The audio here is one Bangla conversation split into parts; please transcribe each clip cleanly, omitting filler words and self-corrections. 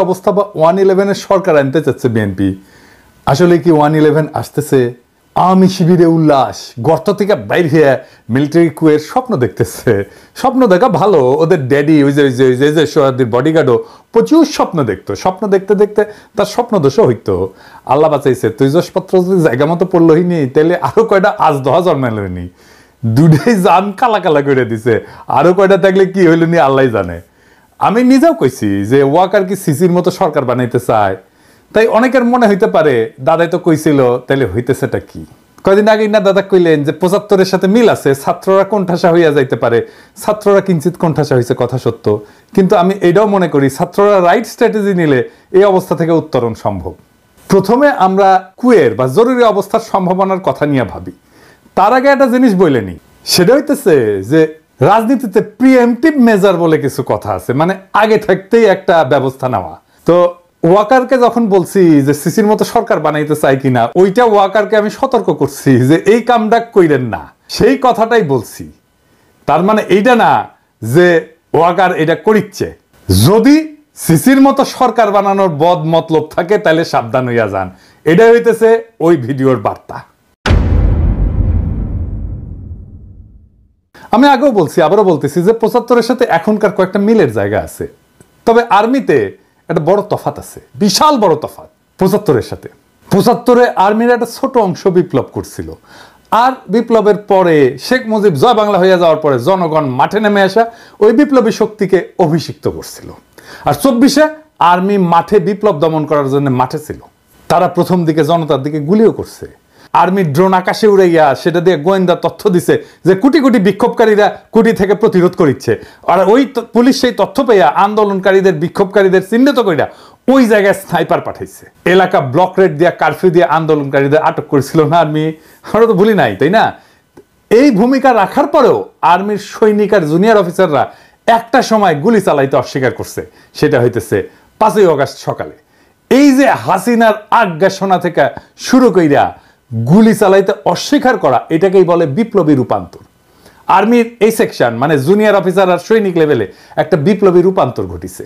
অবস্থা বা 111-এর সরকার আনতে চাচ্ছে বিএনপি। আসলে কি 111 আসতেছে? আওয়ামী শিবিরে উল্লাস, গর্ত থেকে বাইর হয়ে মিলিটারি কুয়ের স্বপ্ন দেখতেছে। স্বপ্ন দেখা ভালো, ওদের ড্যাডি ওই যে সোহাদির বডিগার্ডও প্রচুর স্বপ্ন দেখতো। স্বপ্ন দেখতে দেখতে তার স্বপ্ন দোষও হইতো। আল্লাহ বাঁচাইছে, তৈজসপত্র যদি জায়গা মতো পড়লো হইনি, তাহলে আরো কয়টা আজ দহা জন্মাইল হইনি, দুটাই জান কালা কালা করে দিছে। আরো কয়টা থাকলে কি হইল নি আল্লাহ জানে। আমি নিজেও কইছি যে ওয়াকার কি সিসির মতো সরকার বানাইতে চায়। তাই অনেকের মনে হইতে পারে দাদাই তো কইছিল, তাইলে হইতেছেটা কি? কয়দিন আগে না দাদা কইলেন যে 75-এর সাথে মিল আছে, ছাত্ররা কোণঠাসা হইয়া যাইতে পারে। ছাত্ররা কিঞ্চিত কোণঠাসা হয়েছে, কথা সত্য, কিন্তু আমি এটাও মনে করি ছাত্ররা রাইট স্ট্র্যাটেজি নিলে এই অবস্থা থেকে উত্তরণ সম্ভব। প্রথমে আমরা কুয়ের বা জরুরি অবস্থার সম্ভাবনার কথা নিয়ে ভাবি, তার আগে একটা জিনিস বলে নি, সেটা হইতেছে যে রাজনীতিতে প্রিএমটিভ মেজার বলে কিছু কথা আছে, মানে আগে থাকতেই একটা ব্যবস্থা নেওয়া। তো ওয়াকারকে যখন বলছি যে সিসির মতো সরকার বানাইতে চাই কিনা, ওইটা ওয়াকারকে আমি সতর্ক করছি যে এই কামটা কইরেন না, সেই কথাটাই বলছি। তার মানে এইটা না যে ওয়াকার এটা করিচ্ছে। যদি সিসির মতো সরকার বানানোর বদ মতলব থাকে তাহলে সাবধান হইয়া যান, এটা হইতেছে ওই ভিডিওর বার্তা। আমি আগেও বলছি, আবারও বলতেছি যে 75-এর সাথে এখনকার কয়েকটা মিলের জায়গা আছে, তবে আর্মিতে একটা বড় তফাত আছে, বিশাল বড় তফাত 75-এর সাথে। 75-এ আর্মির একটা ছোট অংশ বিপ্লব করছিল, আর বিপ্লবের পরে শেখ মুজিব জয় বাংলা হইয়া যাওয়ার পরে জনগণ মাঠে নেমে আসা ওই বিপ্লবী শক্তিকে অভিষিক্ত করছিল। আর 24-এ আর্মি মাঠে বিপ্লব দমন করার জন্য মাঠে ছিল। তারা প্রথম দিকে জনতার দিকে গুলিও করছে। আর্মির ড্রোন আকাশে উড়াইয়া সেটা দিয়ে গোয়েন্দা তথ্য দিছে যে কোটি কোটি বিক্ষোভকারীরা কুটি থেকে প্রতিরোধ করিচ্ছে। আর ওই পুলিশ সেই তথ্য পেয়া আন্দোলনকারীদের বিক্ষোভকারীদের চিহ্নিত কইরা ওই জায়গায় স্নাইপার পাঠাইছে। এলাকা ব্লক রেড দিয়া কারফিউ দিয়ে আন্দোলনকারীদের আটক করেছিল না আর্মি, আমরা তো ভুলি নাই, তাই না? এই ভূমিকা রাখার পরেও আর্মির সৈনিক আর জুনিয়র অফিসাররা একটা সময় গুলি চালাইতে অস্বীকার করছে। সেটা হইতেছে 5ই আগস্ট সকালে। এই যে হাসিনার আজ্ঞাসনা থেকে শুরু কইরা গুলি চালাইতে অস্বীকার করা, এটাকেই বলে বিপ্লবী রূপান্তর। আর্মির এই সেকশন মানে জুনিয়র অফিসার আর সৈনিক লেভেলে একটা বিপ্লবী রূপান্তর ঘটিছে।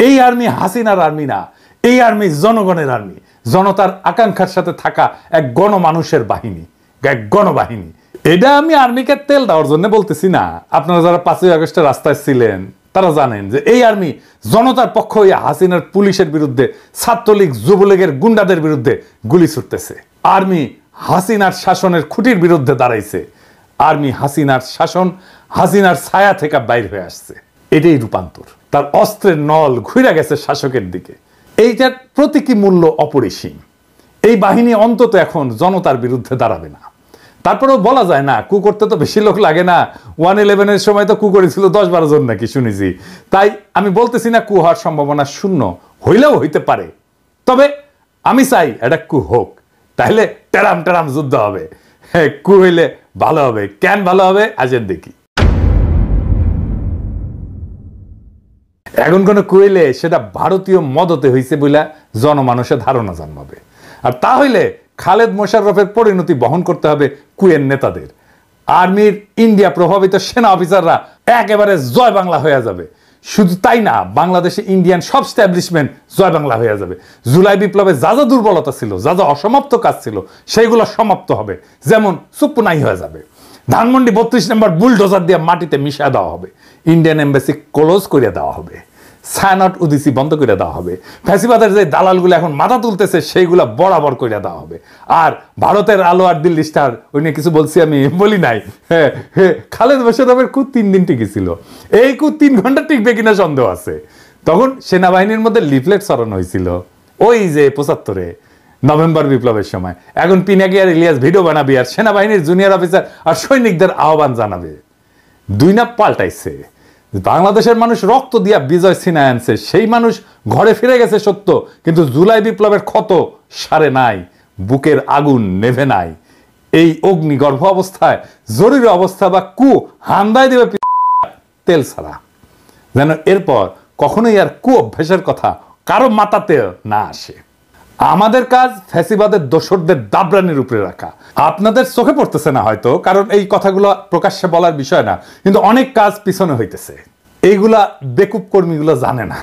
এই আর্মি হাসিনার আর্মি না, এই আর্মি জনগণের আর্মি, জনতার আকাঙ্ক্ষার সাথে থাকা এক গণমানুষের বাহিনী, এক গণবাহিনী। এটা আমি আর্মিকে তেল দেওয়ার জন্য বলতেছি না। আপনারা যারা 5ই আগস্টে রাস্তায় ছিলেন তারা জানেন যে এই আর্মি জনতার পক্ষ হইয়া হাসিনার পুলিশের বিরুদ্ধে, ছাত্রলীগ যুবলীগের গুন্ডাদের বিরুদ্ধে গুলি ছুটতেছে। আর্মি হাসিনার শাসনের খুঁটির বিরুদ্ধে দাঁড়াইছে। আর্মি হাসিনার শাসন, হাসিনার ছায়া থেকে বাইর হয়ে আসছে। এটাই রূপান্তর। তার অস্ত্রের নল ঘুরে গেছে শাসকের দিকে। এইটার প্রতীকী মূল্য অপরিসীম। এই বাহিনী অন্তত এখন জনতার বিরুদ্ধে দাঁড়াবে না। তারপরেও বলা যায় না, কু করতে তো বেশি লোক লাগে না। 111-এর সময় তো কু করেছিল 10-12 জন নাকি শুনেছি। তাই আমি বলতেছি না কু হওয়ার সম্ভাবনা শূন্য, হইলেও হইতে পারে। তবে আমি চাই এটা কু হোক, তাহলে টেরাম টেরাম যুদ্ধ হবে। হ্যাঁ, কু হইলে ভালো হবে। কেন ভালো হবে আজের দেখি। এখন কোন কু হইলে সেটা ভারতীয় মদতে হইছে বলে জনমানুষের ধারণা জন্মাবে। আর তা হইলে খালেদ মোশাররফের পরিণতি বহন করতে হবে কুয়ের নেতাদের। আর্মির ইন্ডিয়া প্রভাবিত সেনা অফিসাররা একেবারে জয় বাংলা হয়ে যাবে। শুধু তাই না, বাংলাদেশে ইন্ডিয়ান সব স্ট্যাবলিশমেন্ট জয় বাংলা হয়ে যাবে। জুলাই বিপ্লবে যা যা দুর্বলতা ছিল, যা যা অসমাপ্ত কাজ ছিল, সেইগুলো সমাপ্ত হবে। যেমন সুপুনাই হয়ে যাবে। ধানমন্ডি 32 নম্বর বুলডোজার দিয়ে মাটিতে মিশিয়ে দেওয়া হবে। ইন্ডিয়ান এম্বাসি ক্লোজ করে দেওয়া হবে। সায়নট উদিসি বন্ধ করে দেওয়া হবে। ফ্যাসিবাদের যে দালালগুলো এখন মাথা তুলতেছে সেইগুলা বরাবর করে দেওয়া হবে। আর ভারতের আলো আর দিল্লি স্টার, ওই নিয়ে কিছু বলছি আমি, বলি নাই? হ্যাঁ হ্যাঁ, খালেদ মোশাররফের কু 3 দিন টিকেছিল। এই কু 3 ঘন্টা টিকবে কিনা সন্দেহ আছে। তখন সেনাবাহিনীর মধ্যে লিফলেট ছড়ানো হয়েছিল, ওই যে 75-এ নভেম্বর বিপ্লবের সময়। এখন পিনাকি আর ইলিয়াস ভিডিও বানাবি আর সেনাবাহিনীর জুনিয়র অফিসার আর সৈনিকদের আহ্বান জানাবে। 2 না পাল্টাইছে। বাংলাদেশের মানুষ রক্ত দিয়া বিজয় ছিনায় আনছে, সেই মানুষ ঘরে ফিরে গেছে সত্য, কিন্তু জুলাই বিপ্লবের ক্ষত সারে নাই, বুকের আগুন নেভে নাই। এই অগ্নিগর্ভ অবস্থায় জরুরি অবস্থা বা কু হান্দায় দেবে তেল ছাড়া, যেন এরপর কখনোই আর কু অভ্যাসের কথা কারো মাথাতে না আসে। আমাদের কাজ ফ্যাসিবাদের দোসরদের দাবরানির উপরে রাখা। আপনাদের চোখে পড়তেছে না হয়তো, কারণ এই কথাগুলো প্রকাশ্যে বলার বিষয় না, কিন্তু অনেক কাজ পিছনে হইতেছে। এইগুলা বেকুব কর্মীগুলো জানে না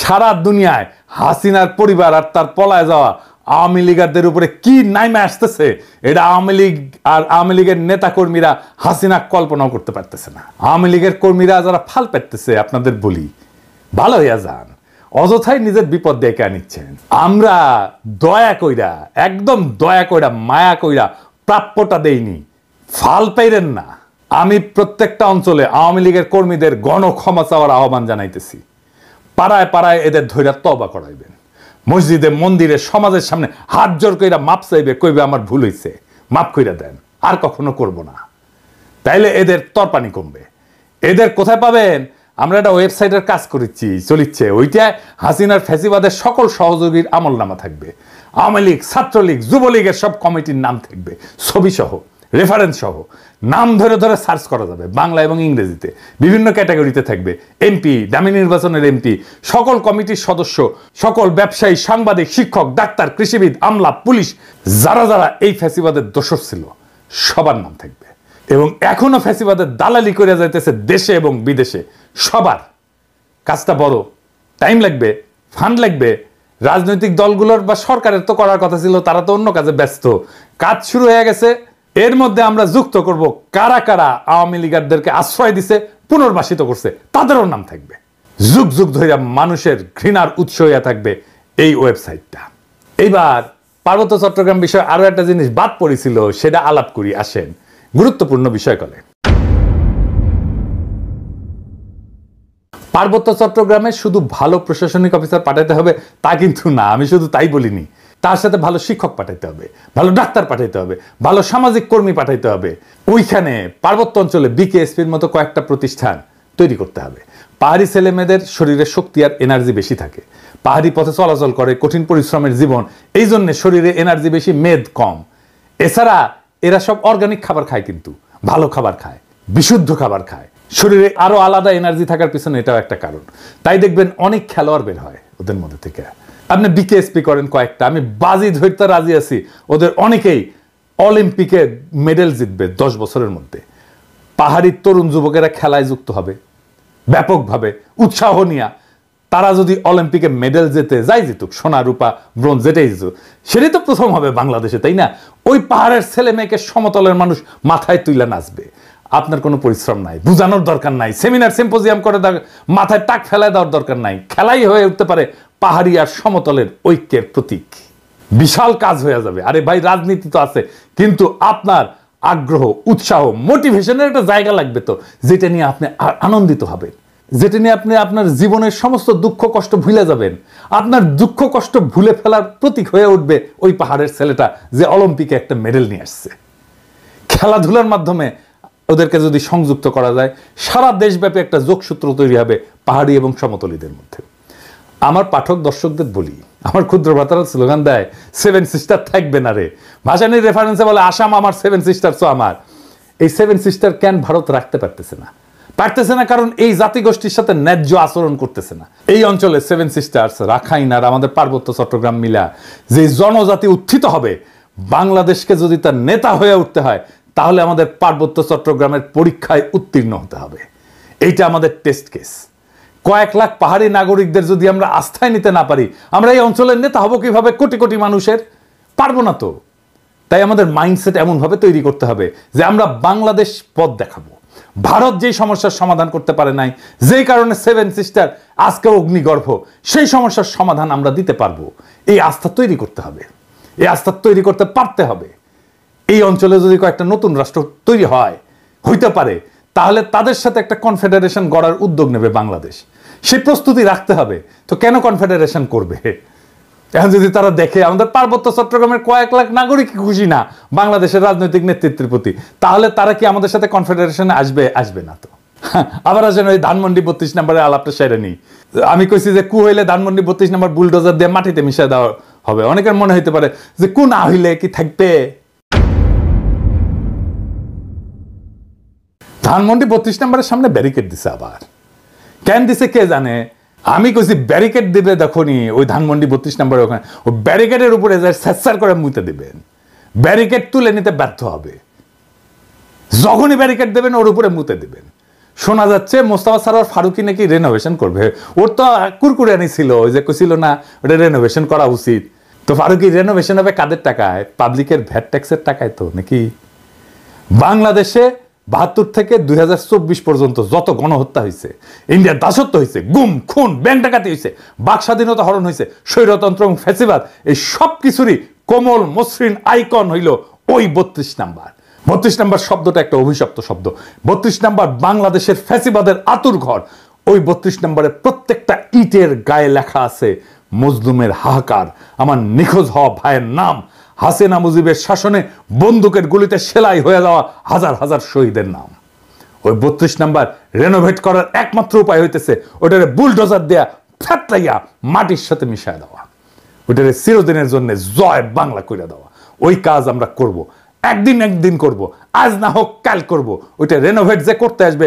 সারা দুনিয়ায় হাসিনার পরিবার আর তার পলায় যাওয়া আওয়ামী লীগারদের উপরে কি নাইমে আসতেছে এটা আওয়ামী লীগ আর আওয়ামী লীগের নেতা কর্মীরা হাসিনা কল্পনাও করতে পারতেছে না। আওয়ামী লীগের কর্মীরা যারা ফাল পেতেছে আপনাদের বলি ভালো হইয়া যান, অযথাই নিজের বিপদ ডেকে আনিচ্ছেন। আমরা দয়া কইরা, একদম দয়া কইরা, মায়া কইরা প্রাপ্যটা দেইনি, ফাল পাইরেন না। আমি প্রত্যেকটা অঞ্চলে আওয়ামী লীগের কর্মীদের গণ ক্ষমা চাওয়ার আহ্বান জানাইতেছি। পাড়ায় পাড়ায় এদের ধৈর্য তওবা করাইবেন, মসজিদে মন্দিরে সমাজের সামনে হাত জোর কইরা মাপ চাইবে, কইবে আমার ভুল হইছে, মাপ কইরা দেন, আর কখনো করব না। তাইলে এদের তরপানি কমবে। এদের কোথায় পাবেন? আমরা একটা ওয়েবসাইটের কাজ করেছি, চলিচ্ছে, ওইটায় হাসিনার ফ্যাসিবাদের সকল সহযোগীর আমলনামা থাকবে। আওয়ামী লীগ, ছাত্রলীগ, যুবলীগের সব কমিটির নাম থাকবে, ছবি সহ, রেফারেন্স সহ, নাম ধরে ধরে সার্চ করা যাবে, বাংলা এবং ইংরেজিতে বিভিন্ন ক্যাটাগরিতে থাকবে। এমপি, দামি নির্বাচনের এমপি, সকল কমিটির সদস্য, সকল ব্যবসায়ী, সাংবাদিক, শিক্ষক, ডাক্তার, কৃষিবিদ, আমলা, পুলিশ, যারা যারা এই ফ্যাসিবাদের দোষর ছিল সবার নাম থাকবে। এবং এখনো ফ্যাসিবাদের দালালি করে যাইতেছে দেশে এবং বিদেশে সবার। কাজটা বড়, টাইম লাগবে, ফান্ড লাগবে। রাজনৈতিক দলগুলোর বা সরকারের তো করার কথা ছিল, তারা তো অন্য কাজে ব্যস্ত। কাজ শুরু হয়ে গেছে। এর মধ্যে আমরা যুক্ত করব কারা কারা আওয়ামী লীগারদেরকে আশ্রয় দিছে, পুনর্বাসিত করছে, তাদেরও নাম থাকবে। যুগ যুগ ধরে মানুষের ঘৃণার উৎস হইয়া থাকবে এই ওয়েবসাইটটা। এইবার পার্বত্য চট্টগ্রাম বিষয়ে আরো একটা জিনিস বাদ পড়েছিল, সেটা আলাপ করি। আসেন, গুরুত্বপূর্ণ বিষয় কলে। পার্বত্য চট্টগ্রামে শুধু ভালো প্রশাসনিক অফিসার পাঠাইতে হবে তা কিন্তু না, আমি শুধু তাই বলিনি। তার সাথে ভালো শিক্ষক পাঠাইতে হবে, ভালো ডাক্তার পাঠাইতে হবে, ভালো সামাজিক কর্মী পাঠাইতে হবে। ওইখানে পার্বত্য অঞ্চলে বিকেএসপির মতো কয়েকটা প্রতিষ্ঠান তৈরি করতে হবে। পাহাড়ি ছেলেমেয়েদের শরীরে শক্তি আর এনার্জি বেশি থাকে, পাহাড়ি পথে চলাচল করে, কঠিন পরিশ্রমের জীবন, এই জন্য শরীরে এনার্জি বেশি, মেদ কম। এছাড়া এরা সব অর্গানিক খাবার খায়, কিন্তু ভালো খাবার খায়, বিশুদ্ধ খাবার খায়। শরীরে আরো আলাদা এনার্জি থাকার পিছনে এটাও একটা কারণ। তাই দেখবেন অনেক খেলোয়াড় বের হয় ওদের মধ্যে থেকে। আপনি বিকেএসপি করেন কয়েকটা, আমি বাজি ধরতে রাজি আছি ওদের অনেকেই অলিম্পিকে মেডেল জিতবে 10 বছরের মধ্যে। পাহাড়ি তরুণ যুবকেরা খেলায় যুক্ত হবে ব্যাপকভাবে, উৎসাহ নিয়ে। তারা যদি অলিম্পিকে মেডেল জেতে, যাই জিতুক, সোনা, রূপা, ব্রোঞ্জ, যেটাই জিতুক, সেটাই তো প্রথম হবে বাংলাদেশে, তাই না? ওই পাহাড়ের ছেলে মেয়েকে সমতলের মানুষ মাথায় তুইলা নাচবে। আপনার কোনো পরিশ্রম নাই, বুঝানোর দরকার নাই, সেমিনার সিম্পোজিয়াম করে মাথায় টাক ফেলায় দেওয়ার দরকার নাই। খেলাই হয়ে উঠতে পারে পাহাড়ি আর সমতলের ঐক্যের প্রতীক। বিশাল কাজ হয়ে যাবে। আরে ভাই, রাজনীতি তো আছে, কিন্তু আপনার আগ্রহ, উৎসাহ, মোটিভেশনের একটা জায়গা লাগবে তো, যেটা নিয়ে আপনি আনন্দিত হবেন, যেটা নিয়ে আপনি আপনার জীবনের সমস্ত দুঃখ কষ্ট ভুলে যাবেন। আপনার দুঃখ কষ্ট ভুলে ফেলার প্রতীক হয়ে উঠবে ওই পাহাড়ের ছেলেটা যে অলিম্পিকে একটা মেডেল নিয়ে আসছে। খেলাধুলার মাধ্যমে ওদেরকে যদি সংযুক্ত করা যায়, সারা দেশব্যাপী একটা যোগসূত্র তৈরি হবে পাহাড়ি এবং সমতলীদের মধ্যে। আমার পাঠক দর্শকদের বলি, আমার ক্ষুদ্র ভ্রাতারা স্লোগান দেয় 7 সিস্টার থাকবে না রে। ভাসানির রেফারেন্সে বলে আসাম আমার, 7 সিস্টারস আমার। এই 7 সিস্টার কেন ভারত রাখতে পারতেছে না? পারতেছে না কারণ এই জাতিগোষ্ঠীর সাথে ন্যায্য আচরণ করতেছে না। এই অঞ্চলে 7 সিস্টার্স, রাখাইন আর আমাদের পার্বত্য চট্টগ্রাম মিলা যে জনজাতি উত্থিত হবে, বাংলাদেশকে যদি তার নেতা হয়ে উঠতে হয়, তাহলে আমাদের পার্বত্য চট্টগ্রামের পরীক্ষায় উত্তীর্ণ হতে হবে। এইটা আমাদের টেস্ট কেস। কয়েক লাখ পাহাড়ি নাগরিকদের যদি আমরা আস্থায় নিতে না পারি, আমরা এই অঞ্চলের নেতা হব কিভাবে? কোটি কোটি মানুষের পারবো না তো। তাই আমাদের মাইন্ডসেট এমনভাবে তৈরি করতে হবে যে আমরা বাংলাদেশ পথ দেখাবো। ভারত যেই সমস্যার সমাধান করতে পারে নাই, যেই কারণে 7 সিস্টার আজকে অগ্নিগর্ভ, সেই সমস্যার সমাধান আমরা দিতে পারবো। এই আস্থা তৈরি করতে হবে, এই আস্থা তৈরি করতে পারতে হবে। এই অঞ্চলে যদি কয়েকটা নতুন রাষ্ট্র তৈরি হয়, হইতে পারে, তাহলে তাদের সাথে একটা কনফেডারেশন গড়ার উদ্যোগ নেবে বাংলাদেশ। সেই প্রস্তুতি রাখতে হবে। তো কেন কনফেডারেশন করবে? এখন যদি তারা দেখে আমাদের পার্বত্য চট্টগ্রামের কয়েক লাখ নাগরিক খুশি না বাংলাদেশের রাজনৈতিক নেতৃত্বের প্রতি, তাহলে তারা কি আমাদের সাথে কনফেডারেশনে আসবে? আসবে না তো। আবার আসেন ওই ধানমন্ডি 32 নম্বরের আলাপটা সেরে নেই। আমি কইছি যে কু হইলে ধানমন্ডি 32 নম্বর বুলডোজার দিয়ে মাটিতে মিশিয়ে দেওয়া হবে। অনেকের মনে হইতে পারে যে কু না হইলে কি থাকবে? ধানমন্ডি 32 নম্বরের সামনে ব্যারিকেড দিছে। আবার কেন দিছে কে জানে? আমি কইছি ব্যারিকেড দিবে, দেখনি ওই ধানমন্ডি 32 নম্বরে ওখানে ওই ব্যারিকেডের উপরে যায় স্যার করে মুতে দেবেন, ব্যারিকেড তুলে নিতে ব্যর্থ হবে। যখনই ব্যারিকেড দেবেন ওর উপরে মুতে দেবেন। শোনা যাচ্ছে মোস্তফা সরোয়ার ফারুকী নাকি রেনোভেশন করবে। ওর তো কুরকুরানি ছিল, ওই যে কইছিল না ওটা রেনোভেশন করা উচিত। তো ফারুকী রেনোভেশন হবে কাদের টাকায়? পাবলিকের ভ্যাট ট্যাক্সের টাকায় তো নাকি? বাংলাদেশে ৭২ থেকে ২০২৪ পর্যন্ত যত গণহত্যা হয়েছে, ইন্ডিয়ার দাসত্ব হয়েছে, গুম খুন ব্যাংক ডাকাতি হয়েছে, বাক স্বাধীনতা হরণ হয়েছে, স্বৈরতন্ত্র এবং ফ্যাসিবাদ, এই সব কিছুরই কোমল মসৃণ আইকন হইল ওই ৩২ নাম্বার। ৩২ নাম্বার শব্দটা একটা অভিশপ্ত শব্দ। ৩২ নাম্বার বাংলাদেশের ফ্যাসিবাদের আতুর ঘর। ওই ৩২ নাম্বারে প্রত্যেকটা ইটের গায়ে লেখা আছে মজলুমের হাহাকার, আমার নিখোঁজ হওয়া ভাইয়ের নাম, হাসিনা মুজিবের শাসনে বন্দুকের গুলিতে সেলাই হয়ে যাওয়া হাজার হাজার শহীদের নাম। ওই ৩২ নাম্বার রেনোভেট করার একমাত্র উপায় হইতেছে ওটারে বুলডোজার দেয়া ফ্যাটলাইয়া মাটির সাথে মিশায় দেওয়া, ওটারে চিরদিনের জন্য জয় বাংলা কইরা দেওয়া। ওই কাজ আমরা করব, একদিন করব, আজ না হোক কাল করব। ওইটা রেনোভেট যে করতে আসবে